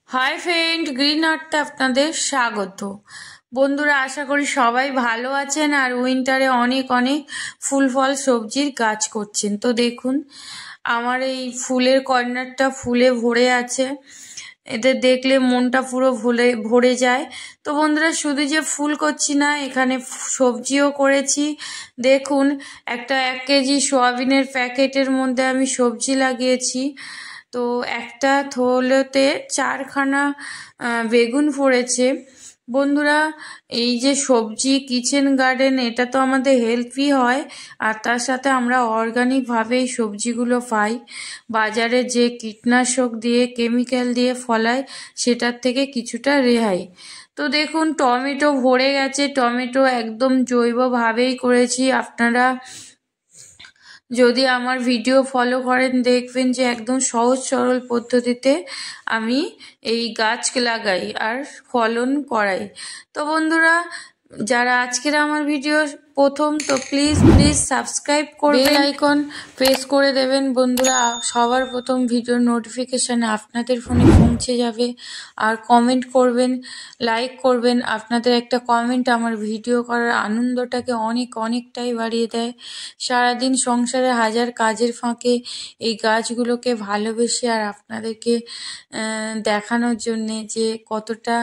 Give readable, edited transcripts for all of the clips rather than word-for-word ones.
Hi friend, green আর্থে আপনাদের স্বাগত। বন্ধুরা, আশা করি সবাই ভালো আছেন আর উইন্টারে অনেক অনেক ফুল ফল সবজির গাছ করছেন। তো দেখুন, আমার এই ফুলের কর্নারটা ফুলে ভরে আছে। এদের দেখলে মনটা পুরো ভরে যায়। তো বন্ধুরা, শুধু যে ফুল করছি না, এখানে সবজিও করেছি। দেখুন, একটা 1 কেজি সোয়াবিনের প্যাকেটের মধ্যে আমি সবজি লাগিয়েছি। তো একটা থলেতে 4খানা বেগুন পড়েছে। বন্ধুরা, এই যে সবজি কিচেন গার্ডেন, এটা তো আমাদের হেল্পই হয়, আর তার সাথে আমরা অর্গানিকভাবে এই সবজিগুলো পাই। বাজারে যে কীটনাশক দিয়ে কেমিক্যাল দিয়ে ফলায়, সেটার থেকে কিছুটা রেহাই। তো দেখুন, টমেটো ভরে গেছে। টমেটো একদম জৈবভাবেই করেছি। আপনারা যদি আমার ভিডিও ফলো করেন, দেখবেন যে একদম সহজ সরল পদ্ধতিতে আমি এই গাছ লাগাই আর ফলন করাই। তো বন্ধুরা, যারা আজকের আমার ভিডিও প্রথম, তো প্লিজ সাবস্ক্রাইব করবেন, বেল আইকন প্রেস করে দেবেন। বন্ধুরা, সবার প্রথম ভিডিওর নোটিফিকেশান আপনাদের ফোনে পৌঁছে যাবে। আর কমেন্ট করবেন, লাইক করবেন। আপনাদের একটা কমেন্ট আমার ভিডিও করার আনন্দটাকে অনেকটাই বাড়িয়ে দেয়। সারাদিন সংসারে হাজার কাজের ফাঁকে এই গাছগুলোকে ভালোবেসে আর আপনাদেরকে দেখানোর জন্যে যে কতটা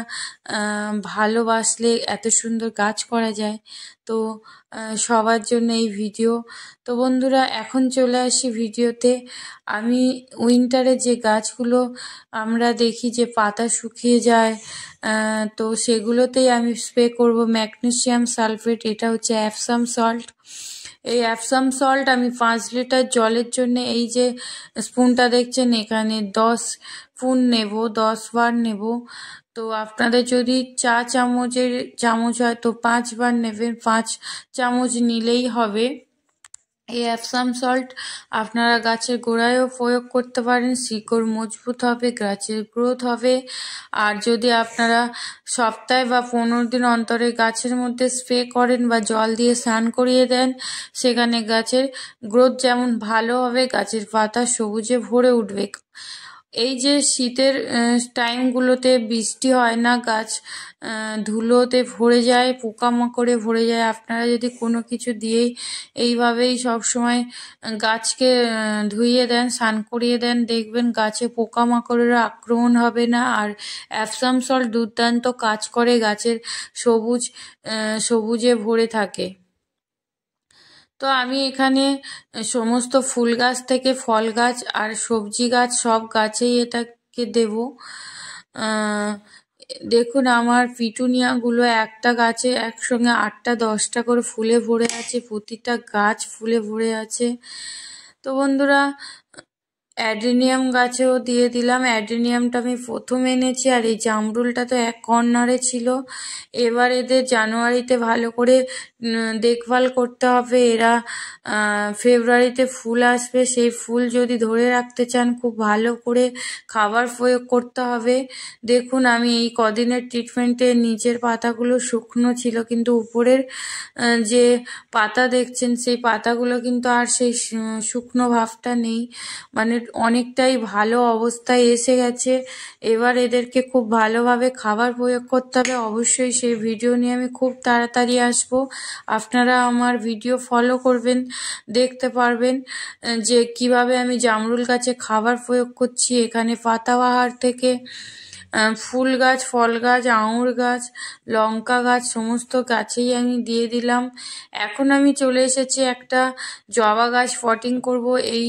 ভালোবাসলে এত সুন্দর গাছ করা যায়। তো সবার জন্য এই ভিডিও। তো বন্ধুরা, এখন চলে আসি ভিডিওতে। আমি উইন্টারে যে গাছগুলো আমরা দেখি যে পাতা শুকিয়ে যায়, তো সেগুলোতেই আমি স্প্রে করব ম্যাগনেসিয়াম সালফেট। এটা হচ্ছে অ্যাপসাম সল্ট। এই অ্যাপসাম সল্ট আমি 5 লিটার জলের জন্য, এই যে স্পুনটা দেখছেন, এখানে 10 স্পুন নেব, 10 বার নেব। তো আপনাদের যদি চামচ হয় তো 5 বার নেবেন, 5 চামচ নিলেই হবে। এই অ্যাপসাম সল্ট আপনারা গাছের গোড়ায়ও প্রয়োগ করতে পারেন। শিকড় মজবুত হবে, গাছের গ্রোথ হবে। আর যদি আপনারা সপ্তাহে বা 15 দিন অন্তরে গাছের মধ্যে স্প্রে করেন বা জল দিয়ে স্নান করিয়ে দেন, সেখানে গাছের গ্রোথ যেমন ভালো হবে, গাছের পাতা সবুজে ভরে উঠবে। এই যে শীতের টাইমগুলোতে বৃষ্টি হয় না, গাছ ধুলোতে ভরে যায়, পোকামাকড়ে ভরে যায়। আপনারা যদি কোনো কিছু দিয়েই এইভাবেই সবসময় গাছকে ধুইয়ে দেন, স্নান করিয়ে দেন, দেখবেন গাছে পোকামাকড়েরও আক্রমণ হবে না। আর অ্যাপসাম সল্ট দুর্দান্ত কাজ করে, গাছের সবুজে ভরে থাকে। তো আমি এখানে সমস্ত ফুল গাছ থেকে ফল গাছ আর সবজি গাছ সব গাছেই এটাকে দেব। দেখুন, আমার পিটুনিয়াগুলো একটা গাছে একসঙ্গে 8টা 10টা করে ফুলে ভরে আছে, প্রতিটা গাছ ফুলে ভরে আছে। তো বন্ধুরা, অ্যাডেনিয়াম গাছেও দিয়ে দিলাম। অ্যাডেনিয়ামটা আমি প্রথম এনেছি, আর এই জামরুলটা তো এক কর্নারে ছিল। এবার এদের জানুয়ারিতে ভালো করে দেখভাল করতে হবে। এরা ফেব্রুয়ারিতে ফুল আসবে, সেই ফুল যদি ধরে রাখতে চান খুব ভালো করে খাবার প্রয়োগ করতে হবে। দেখুন, আমি এই কদিনের ট্রিটমেন্টে নিচের পাতাগুলো শুকনো ছিল, কিন্তু উপরের যে পাতা দেখছেন, সেই পাতাগুলো কিন্তু আর সেই শুকনো ভাবটা নেই, মানে অনেকটাই ভালো অবস্থায় এসে গেছে। এবার এদেরকে খুব ভালোভাবে খাবার প্রয়োগ করতে হবে। অবশ্যই সেই ভিডিও নিয়ে আমি খুব তাড়াতাড়ি আসব। আপনারা আমার ভিডিও ফলো করবেন, দেখতে পারবেন যে কিভাবে আমি জামরুল গাছে খাবার প্রয়োগ করছি। এখানে পাতাবাহার থেকে ফুল গাছ, ফল গাছ, আঙুর গাছ, লঙ্কা গাছ, সমস্ত গাছেই আমি দিয়ে দিলাম। এখন আমি চলে এসেছি একটা জবা গাছ পটিং করব। এই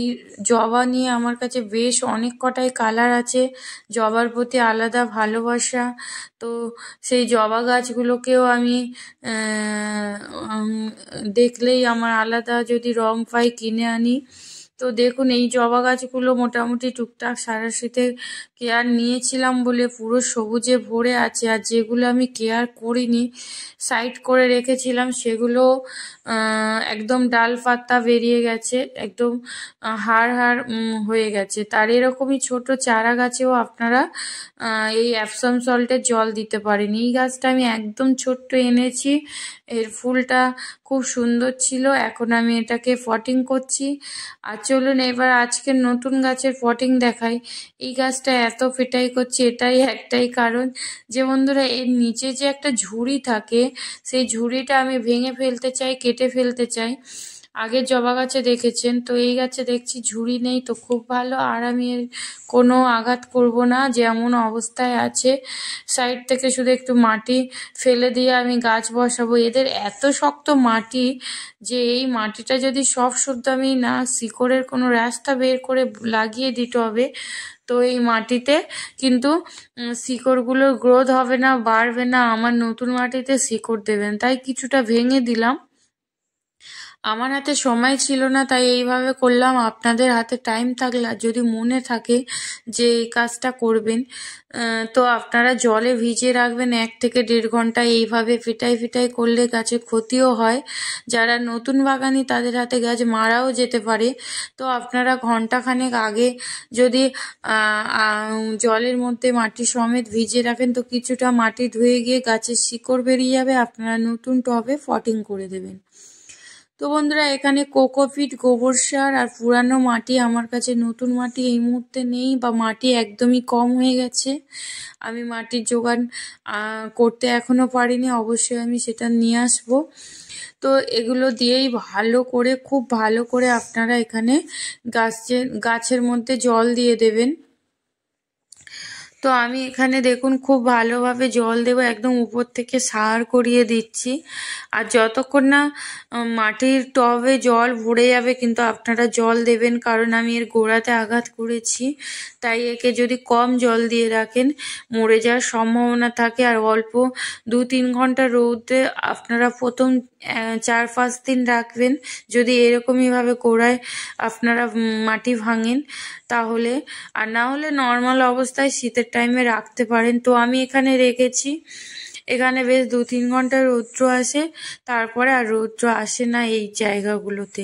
জবা নিয়ে আমার কাছে বেশ অনেক কটাই কালার আছে, জবার প্রতি আলাদা ভালোবাসা। তো সেই জবা গাছগুলোকেও আমি দেখলেই আমার আলাদা যদি রং পাই কিনে আনি। তো দেখুন, এই জবা গাছগুলো মোটামুটি টুকটাক সারা শীতে কেয়ার নিয়েছিলাম বলে পুরো সবুজে ভরে আছে। আর যেগুলো আমি কেয়ার করিনি, সাইড করে রেখেছিলাম, সেগুলো একদম ডাল পাতা বেরিয়ে গেছে, একদম হাড় হয়ে গেছে। তার এরকমই ছোট চারা গাছেও আপনারা এই অ্যাপসাম সল্টের জল দিতে পারেন। এই গাছটা আমি একদম ছোট্ট এনেছি, এর ফুলটা খুব সুন্দর ছিল। এখন আমি এটাকে পটিং করছি। আর চলুন এবার আজকের নতুন গাছের পটিং দেখাই। এই গাছটা এত পেটাই করছে এটাই একটাই কারণ যে বন্ধুরা, এর নিচে যে একটা ঝুড়ি থাকে, সেই ঝুড়িটা আমি ভেঙে ফেলতে চাই, কেটে ফেলতে চাই। আগের জবা গাছে দেখেছেন, তো এই গাছে দেখছি ঝুড়ি নেই, তো খুব ভালো। আর আমি এর কোনো আঘাত করব না, যেমন অবস্থায় আছে সাইড থেকে শুধু একটু মাটি ফেলে দিয়ে আমি গাছ বসাবো। এদের এত শক্ত মাটি যে এই মাটিটা যদি সব শুদ্ধ আমি না শিকড়ের কোনো রাস্তা বের করে লাগিয়ে দিতে হবে, তো এই মাটিতে কিন্তু শিকড়গুলোর গ্রোথ হবে না, বাড়বে না। আমার নতুন মাটিতে শিকড় দেবেন, তাই কিছুটা ভেঙে দিলাম। আমার হাতে সময় ছিল না তাই এইভাবে করলাম। আপনাদের হাতে টাইম থাকলে আর যদি মনে থাকে যে এই কাজটা করবেন, তো আপনারা জলে ভিজিয়ে রাখবেন 1 থেকে 1.5 ঘন্টা। এইভাবে ফিটাই ফিটাই করলে গাছের ক্ষতিও হয়, যারা নতুন বাগানি তাদের হাতে গাছ মারাও যেতে পারে। তো আপনারা ঘন্টাখানেক আগে যদি জলের মধ্যে মাটি সমেত ভিজিয়ে রাখেন, তো কিছুটা মাটি ধুয়ে গিয়ে গাছের শিকড় বেরিয়ে যাবে, আপনারা নতুন টবে পটিং করে দেবেন। তো বন্ধুরা, এখানে কোকোপিট, গোবর সার আর পুরানো মাটি, আমার কাছে নতুন মাটি এই মুহূর্তে নেই বা মাটি একদমই কম হয়ে গেছে। আমি মাটির জোগান করতে এখনো পারিনি, অবশ্যই আমি সেটা নিয়ে আসবো। তো এগুলো দিয়েই ভালো করে, খুব ভালো করে আপনারা এখানে গাছের মধ্যে জল দিয়ে দেবেন। তো আমি এখানে দেখুন খুব ভালোভাবে জল দেবো, একদম উপর থেকে সার করিয়ে দিচ্ছি। আর যতক্ষণ না মাটির টবে জল ভরে যাবে কিন্তু আপনারা জল দেবেন, কারণ আমি এর গোড়াতে আঘাত করেছি। তাই একে যদি কম জল দিয়ে রাখেন মরে যাওয়ার সম্ভাবনা থাকে। আর অল্প 2-3 ঘন্টা রোদে আপনারা প্রথম 4-5 দিন রাখবেন। যদি এরকমইভাবে গোড়ায় আপনারা মাটি ভাঙেন তাহলে, আর না হলে নর্মাল অবস্থায় শীতের টাইমে রাখতে পারেন। তো আমি এখানে রেখেছি, এখানে বেশ 2-3 ঘন্টা রৌদ্র আসে, তারপরে আর রৌদ্র আসে না এই জায়গাগুলোতে।